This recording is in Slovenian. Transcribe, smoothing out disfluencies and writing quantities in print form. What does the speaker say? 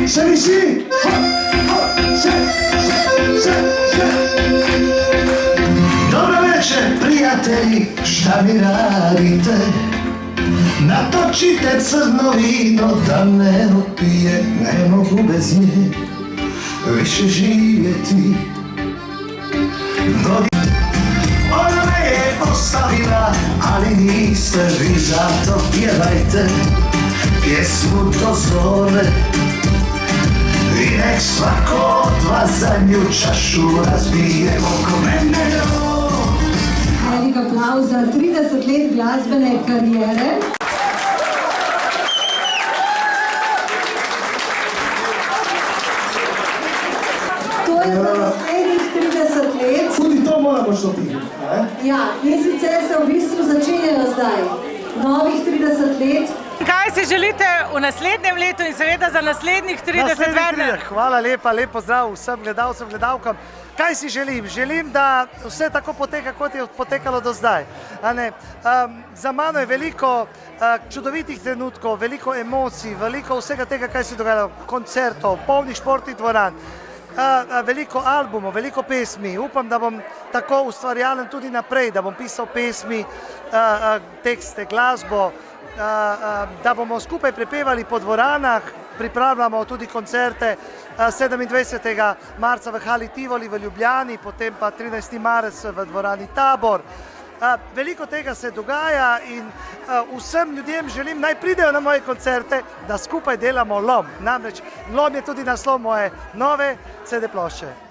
Še visi! Dobro večer, prijatelji, šta mi radite? Natočite crno vino, da me opije, ne mogu bez nje više živjeti. Ona me je ostavila, ali niste vi, zato pjevajte pjesmu do zore. I nek svako od vas zadnju čašu razbije oko mene. Velik aplauz za 30 let glasbene karijere. To je za naslednjih 30 let. Tudi to moramo štopiti. Ja, in sicer se v bistvu začenjajo zdaj. Novih 30 let. Kaj si želite v naslednjem letu in seveda za naslednjih 30 Werner? Hvala lepa, lep pozdrav vsem gledalcem, gledalkam. Kaj si želim? Želim, da vse tako poteka, kot je potekalo do zdaj. Za mano je veliko čudovitih trenutkov, veliko emocij, veliko vsega tega, kaj se dogaja, koncertov, polnih športnih dvoran, veliko albumov, veliko pesmi. Upam, da bom tako ustvarjalen tudi naprej, da bom pisal pesmi, tekste, glasbo, da bomo skupaj prepevali po dvoranah, pripravljamo tudi koncerte 27. marca v Hali Tivoli v Ljubljani, potem pa 13. marec v dvorani Tabor. Veliko tega se dogaja in vsem ljudem želim, naj pridejo na moje koncerte, da skupaj delamo Lom. Namreč Lom je tudi naslov moje nove CD plošče.